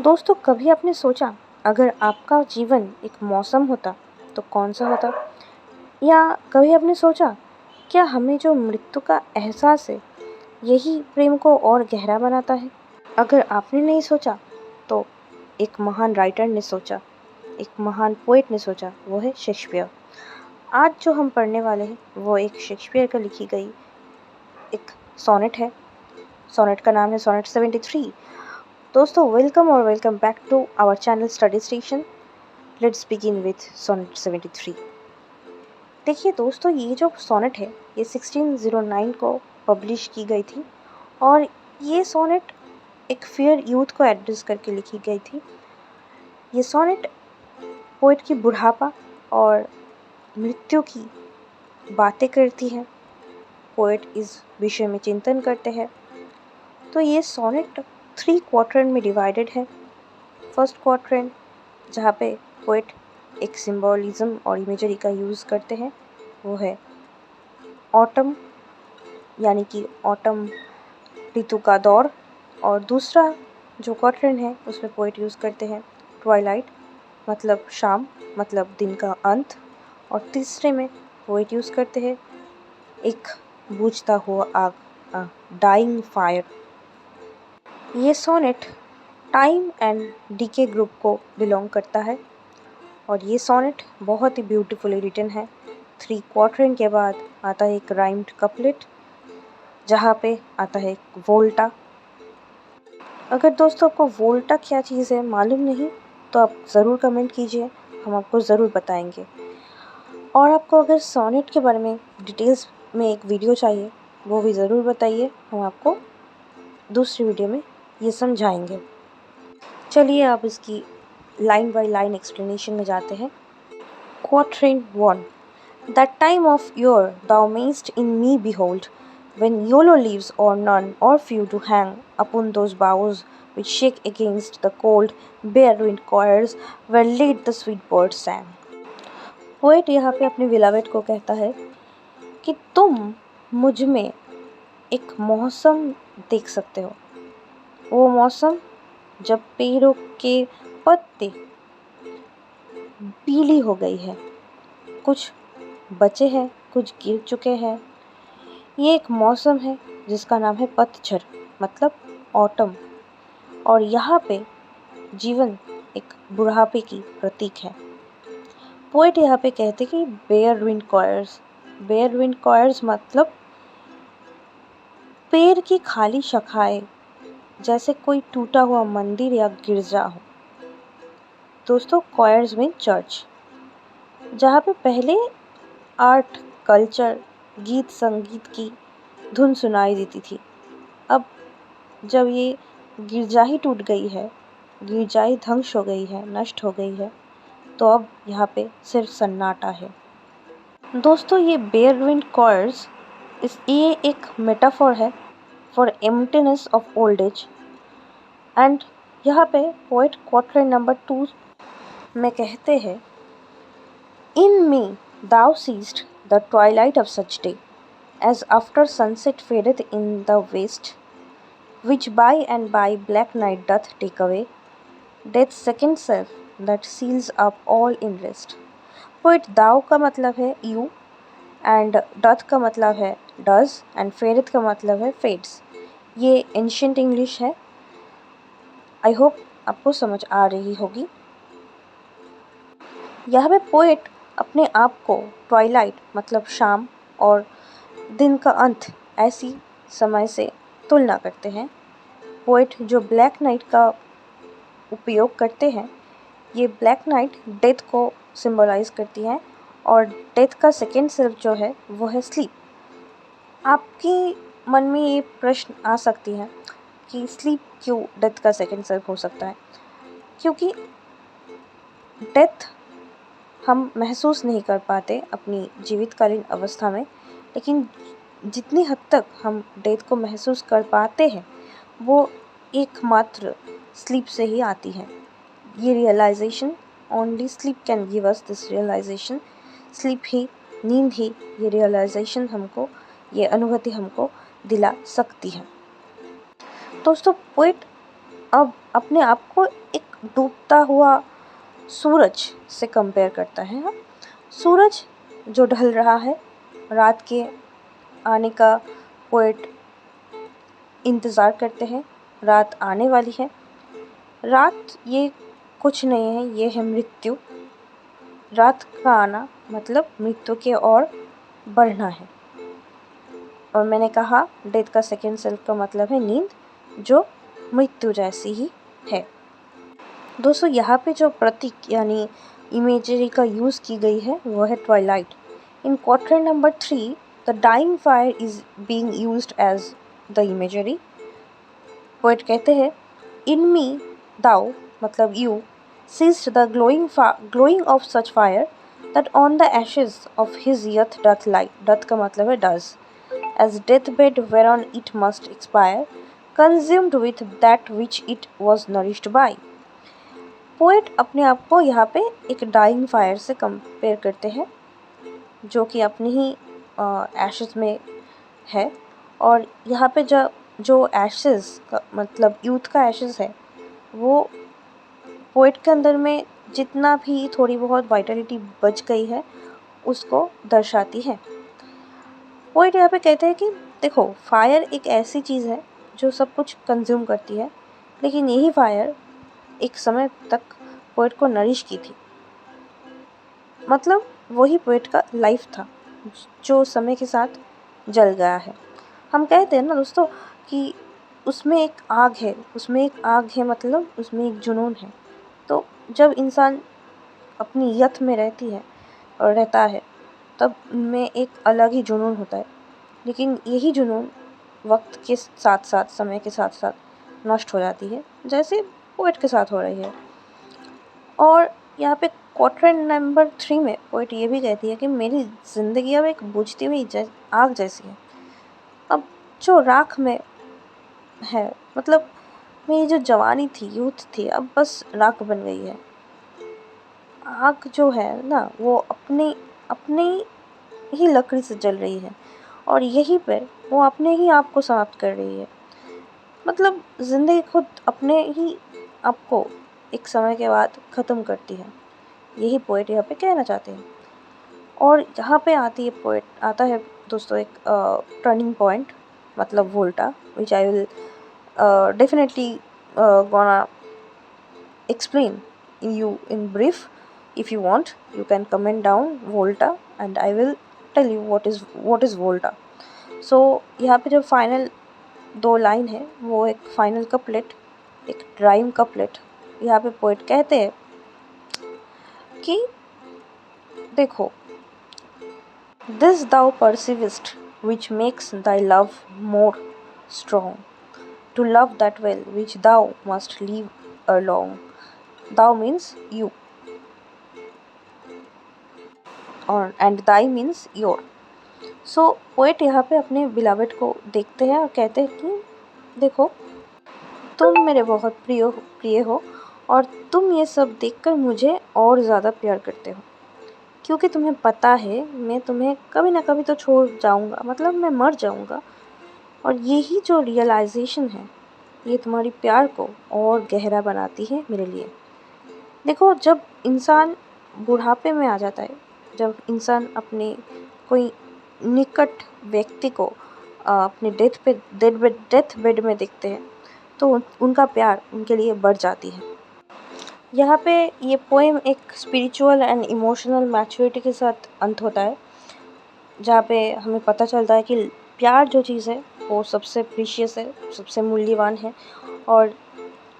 दोस्तों, कभी आपने सोचा अगर आपका जीवन एक मौसम होता तो कौन सा होता? या कभी आपने सोचा क्या हमें जो मृत्यु का एहसास है यही प्रेम को और गहरा बनाता है? अगर आपने नहीं सोचा तो एक महान राइटर ने सोचा, एक महान पोएट ने सोचा, वो है शेक्सपियर। आज जो हम पढ़ने वाले हैं वो एक शेक्सपियर का लिखी गई एक सोनेट है। सोनेट का नाम है सोनेट 73। दोस्तों, welcome back to our channel study station. Let's begin with sonnet 73। देखिए दोस्तों, ये जो सोनेट है ये 1609 को पब्लिश की गई थी और ये सोनेट एक फेयर यूथ को एड्रेस करके लिखी गई थी। ये सोनेट पोएट की बुढ़ापा और मृत्यु की बातें करती है। पोएट इस विषय में चिंतन करते हैं। तो ये सोनेट 3 क्वाड्रेंट में डिवाइडेड है। फर्स्ट क्वाड्रेंट जहाँ पे पोएट एक सिंबॉलिज्म और इमेजरी का यूज़ करते हैं वो है ऑटम, यानी कि ऑटम ऋतु का दौर। और दूसरा जो क्वाड्रेंट है उसमें पोएट यूज़ करते हैं ट्वाइलाइट, मतलब शाम, मतलब दिन का अंत। और तीसरे में पोएट यूज़ करते हैं एक बुझता हुआ आग, डाइंग फायर। ये sonnet time and decay group को बिलोंग करता है और ये सोनेट बहुत ही ब्यूटीफुली रिटन है। 3 क्वाड्रेंट के बाद आता है एक राइम्ड कपलेट जहाँ पे आता है एक वोल्टा। अगर दोस्तों आपको वोल्टा क्या चीज़ है मालूम नहीं तो आप ज़रूर कमेंट कीजिए, हम आपको ज़रूर बताएंगे। और आपको अगर सोनेट के बारे में डिटेल्स में एक वीडियो चाहिए वो भी ज़रूर बताइए, हम आपको दूसरी वीडियो में ये समझाएंगे। चलिए आप इसकी लाइन बाय लाइन एक्सप्लेनेशन में जाते हैं। Quatrain 1. That time of year thou mayst in me behold, when yellow leaves or none or few do hang upon those boughs which shake against the cold, bare-ruined choirs where late the sweet birds sang. Poet यहाँ पे अपने बिलावेट को कहता है कि तुम मुझ में एक मौसम देख सकते हो, वो मौसम जब पेड़ों के पत्ते पीली हो गई है, कुछ बचे हैं, कुछ गिर चुके हैं। ये एक मौसम है जिसका नाम है पतझड़, मतलब ऑटम। और यहाँ पे जीवन एक बुढ़ापे की प्रतीक है। पोएट यहाँ पे कहते कि bare ruined choirs, bare ruined choirs मतलब पेड़ की खाली शाखाएं, जैसे कोई टूटा हुआ मंदिर या गिरजा हो। दोस्तों, कॉयर्स में चर्च, जहाँ पे पहले आर्ट, कल्चर, गीत संगीत की धुन सुनाई देती थी। अब जब ये गिरजा ही टूट गई है, गिरजा ही ध्वंस हो गई है, नष्ट हो गई है, तो अब यहाँ पे सिर्फ सन्नाटा है। दोस्तों, ये बेयर रुइंड कॉयर्स ये एक मेटाफोर है for emptiness of old age. And यहाँ पे पोएट क्वाट्रेन नंबर 2 में कहते हैं, in me thou seest the twilight of such day, as after sunset fadeth in the west, which by and by black night doth take away death's second self that seals up all in rest. Poet thou का मतलब है you, and doth का मतलब है does, and fadeth का मतलब है fades. ये एंशियंट इंग्लिश है। आई होप आपको समझ आ रही होगी। यहाँ पे पोएट अपने आप को ट्वाइलाइट मतलब शाम और दिन का अंत ऐसी समय से तुलना करते हैं। पोएट जो ब्लैक नाइट का उपयोग करते हैं, ये ब्लैक नाइट डेथ को सिंबलाइज करती है और डेथ का सेकेंड सेल्फ जो है वो है स्लीप। आपकी मन में ये प्रश्न आ सकती है कि स्लीप क्यों डेथ का सेकेंड सेल्फ हो सकता है? क्योंकि डेथ हम महसूस नहीं कर पाते अपनी जीवितकालीन अवस्था में, लेकिन जितनी हद तक हम डेथ को महसूस कर पाते हैं वो एकमात्र स्लीप से ही आती है। ये realization, only sleep can give us this realization. Sleep ही, नींद ही ये रियलाइजेशन हमको, ये अनुभूति हमको दिला सकती है। दोस्तों, पोएट अब अपने आप को एक डूबता हुआ सूरज से कंपेयर करता है। हाँ, सूरज जो ढल रहा है, रात के आने का पोएट इंतज़ार करते हैं, रात आने वाली है। रात ये कुछ नहीं है, ये है मृत्यु। रात का आना मतलब मृत्यु के ओर बढ़ना है। और मैंने कहा डेथ का सेकेंड सेल्फ का मतलब है नींद, जो मृत्यु जैसी ही है। दोस्तों, यहाँ पे जो प्रतीक यानी इमेजरी का यूज़ की गई है वो है twilight. In quadrant number 3 the dying fire is being used as the imagery. Poet कहते हैं, इन मी दाउ मतलब you seized the glowing of such fire that on the ashes of his youth doth lie. Doth का मतलब है does. As deathbed whereon it must expire, consumed with that which it was nourished by. Poet अपने आप को यहाँ पे एक dying fire से कंपेयर करते हैं, जो कि अपनी ही एशेस में है। और यहाँ पे जो एशेस का मतलब यूथ का एशेस है, वो पोएट के अंदर में जितना भी थोड़ी बहुत वाइटलिटी बच गई है उसको दर्शाती है। पोएट यहाँ पे कहते हैं कि देखो, फायर एक ऐसी चीज़ है जो सब कुछ कंज्यूम करती है, लेकिन यही फायर एक समय तक पोएट को नरिश की थी। मतलब वही पोएट का लाइफ था जो समय के साथ जल गया है। हम कहते हैं ना दोस्तों कि उसमें एक आग है, उसमें एक आग है मतलब उसमें एक जुनून है। तो जब इंसान अपनी यथ में रहती है और रहता है, तब में एक अलग ही जुनून होता है। लेकिन यही जुनून वक्त के साथ साथ, समय के साथ साथ नष्ट हो जाती है, जैसे पोएट के साथ हो रही है। और यहाँ पे क्वाड्रेंट नंबर 3 में पोएट ये भी कहती है कि मेरी ज़िंदगी अब एक बुझती हुई आग जैसी है। अब जो राख में है, मतलब मेरी जो जवानी थी, यूथ थी, अब बस राख बन गई है। आग जो है ना, वो अपने ही लकड़ी से जल रही है और यहीं पर वो अपने ही आप को समाप्त कर रही है। मतलब ज़िंदगी खुद अपने ही आप को एक समय के बाद ख़त्म करती है। यही पोएट यहाँ पे कहना चाहते हैं। और यहाँ पे आता है दोस्तों एक टर्निंग पॉइंट, मतलब volta, which I will definitely gonna explain you in brief. If you want, you can comment down volta and I will tell you what is volta. So यहाँ पे जो फाइनल 2 लाइन है वो एक final couplet, एक rhyme couplet. यहाँ पे poet कहते हैं कि देखो, this thou perceivest which makes thy love more strong, to love that well which thou must leave along. Thou means you और and thy means your. So poet यहाँ पे अपने बिलावट को देखते हैं और कहते हैं कि देखो, तुम मेरे बहुत प्रिय हो और तुम ये सब देखकर मुझे और ज़्यादा प्यार करते हो, क्योंकि तुम्हें पता है मैं तुम्हें कभी ना कभी तो छोड़ जाऊँगा, मतलब मैं मर जाऊँगा। और यही जो रियलाइजेशन है, ये तुम्हारी प्यार को और गहरा बनाती है मेरे लिए। देखो, जब इंसान बुढ़ापे में आ जाता है, जब इंसान अपने कोई निकट व्यक्ति को अपने डेथ बेड में देखते हैं, तो उनका प्यार उनके लिए बढ़ जाती है। यहाँ पे ये पोएम एक स्पिरिचुअल एंड इमोशनल मैच्योरिटी के साथ अंत होता है, जहाँ पे हमें पता चलता है कि प्यार जो चीज़ है वो सबसे प्रीशियस है, सबसे मूल्यवान है। और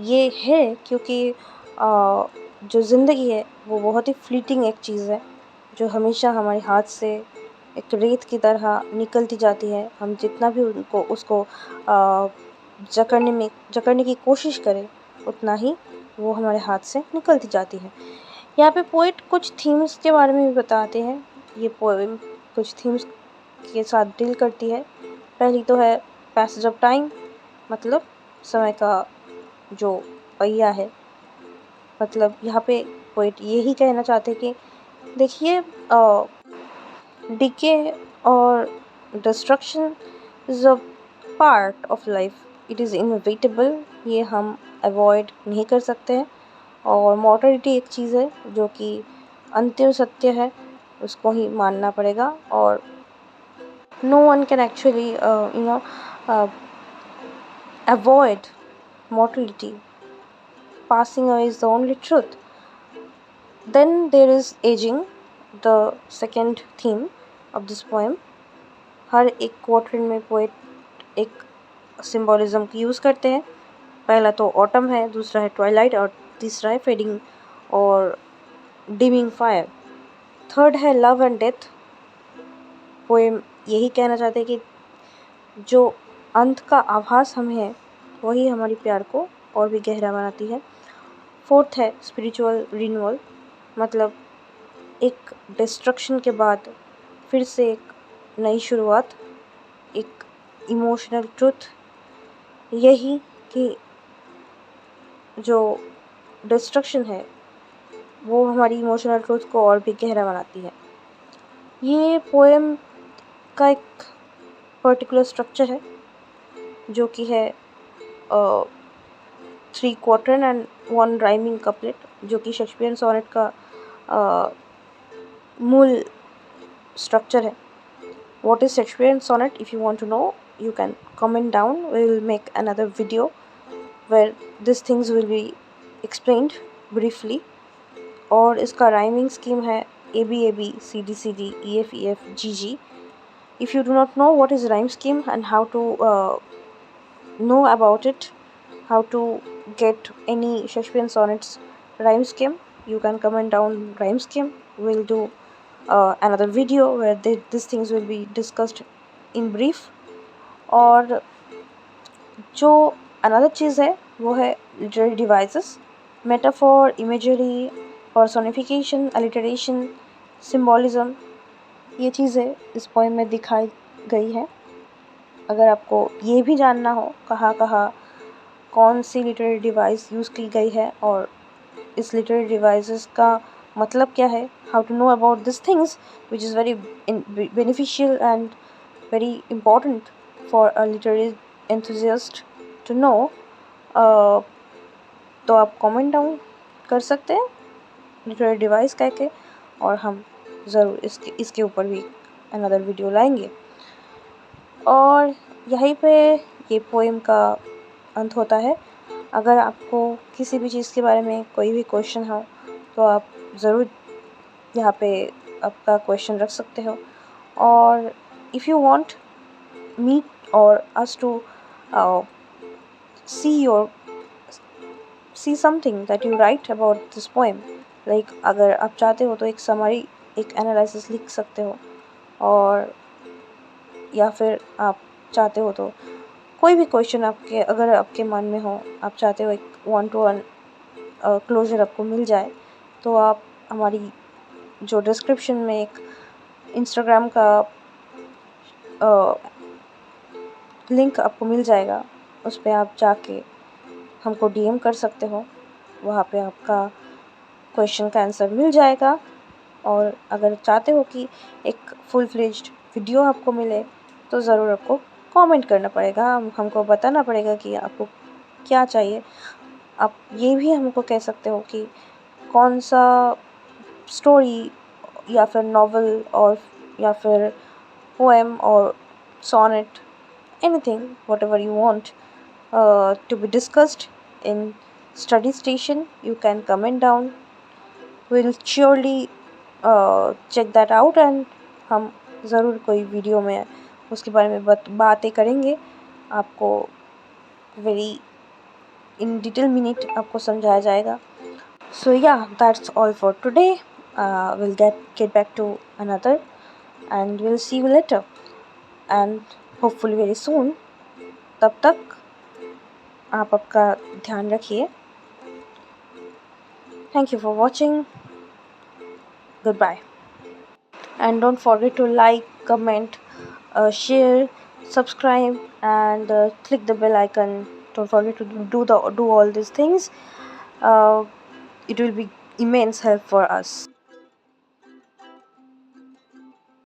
ये है क्योंकि जो ज़िंदगी है वो बहुत ही फ्लीटिंग एक चीज़ है, जो हमेशा हमारे हाथ से एक रेत की तरह निकलती जाती है। हम जितना भी उसको जकड़ने की कोशिश करें, उतना ही वो हमारे हाथ से निकलती जाती है। यहाँ पे पोएट कुछ थीम्स के बारे में भी बताते हैं। ये पोएम कुछ थीम्स के साथ डील करती है। पहली तो है पैसेज ऑफ टाइम, मतलब समय का जो पहिया है। मतलब यहाँ पे पोएट यही कहना चाहते हैं कि देखिए, डिके और destruction is a part of life, it is inevitable, ये हम अवॉइड नहीं कर सकते हैं। और मॉर्टलिटी एक चीज़ है जो कि अंतिम सत्य है, उसको ही मानना पड़ेगा। और no one can actually avoid mortality. Passing away is the only truth. Then there is aging, the second theme of this poem. हर एक क्वार्टरन में पोएट एक सिंबॉलिज्म की यूज़ करते हैं। पहला तो ऑटम है, दूसरा है ट्वाइलाइट और तीसरा है फेडिंग और डिमिंग फायर। थर्ड है लव एंड डेथ। पोएम यही कहना चाहते हैं कि जो अंत का आभास हमें है वही हमारी प्यार को और भी गहरा बनाती है। फोर्थ है स्पिरिचुअल रिन्यूअल, मतलब एक डिस्ट्रक्शन के बाद फिर से एक नई शुरुआत, एक इमोशनल ट्रुथ, यही कि जो डिस्ट्रक्शन है वो हमारी इमोशनल ट्रुथ को और भी गहरा बनाती है। ये पोएम का एक पर्टिकुलर स्ट्रक्चर है जो कि है 3 क्वार्टरन एंड 1 राइमिंग कपलेट, जो कि शेक्सपियन सोनेट का मूल स्ट्रक्चर है। What is Shakespearean sonnet? If you want to know, you can comment down. We will make another video where these things will be explained briefly. और इसका rhyming scheme है ABAB, CDCD, EFEF, GG. If you do not know what is rhyme scheme and how to know about it, how to get any Shakespearean sonnets rhyme scheme, you can comment down rhyme scheme. We'll do another video where these things will be discussed in brief. और जो another चीज़ है वो है literary devices, metaphor, imagery, personification, alliteration, symbolism, ये चीज़ें इस poem में दिखाई गई है। अगर आपको ये भी जानना हो कहाँ कहाँ कौन सी लिटरेरी डिवाइस यूज़ की गई है और इस लिटरेरी डिवाइसेस का मतलब क्या है, how to know about this things which is very beneficial and very important for a literary enthusiast to know, तो आप कमेंट डाउन कर सकते हैं लिटरेरी डिवाइस कह के, और हम ज़रूर इसके ऊपर भी अनदर वीडियो लाएंगे। और यहीं पे ये पोएम का अंत होता है। अगर आपको किसी भी चीज़ के बारे में कोई भी क्वेश्चन हो तो आप ज़रूर यहाँ पे आपका क्वेश्चन रख सकते हो। और इफ़ यू वांट मी और us to see something that you write about this poem, like अगर आप चाहते हो तो एक समरी, एक एनालिसिस लिख सकते हो, और या फिर आप चाहते हो तो कोई भी क्वेश्चन आपके अगर आपके मन में हो, आप चाहते हो एक 1-to-1 क्लोजर आपको मिल जाए, तो आप हमारी जो डिस्क्रिप्शन में एक इंस्टाग्राम का लिंक आपको मिल जाएगा, उस पर आप जाके हमको DM कर सकते हो, वहाँ पे आपका क्वेश्चन का आंसर मिल जाएगा। और अगर चाहते हो कि एक फुल फ्लेज्ड वीडियो आपको मिले तो ज़रूर आपको कमेंट करना पड़ेगा, हमको बताना पड़ेगा कि आपको क्या चाहिए। आप ये भी हमको कह सकते हो कि कौन सा स्टोरी या फिर नॉवल और या फिर पोएम और sonnet, anything whatever you want to be discussed in study station, you can comment down. We'll surely check that out and हम ज़रूर कोई वीडियो में उसके बारे में बातें करेंगे, आपको वेरी इन डिटेल मिनट आपको समझाया जाएगा। So yeah, that's all for today. We'll get back to another and we'll see you later and hopefully very soon. तब तक आप आपका ध्यान रखिए। Thank you for watching. Goodbye. And don't forget to like, comment, share, subscribe, and click the bell icon. Don't forget to do all these things. It will be immense help for us.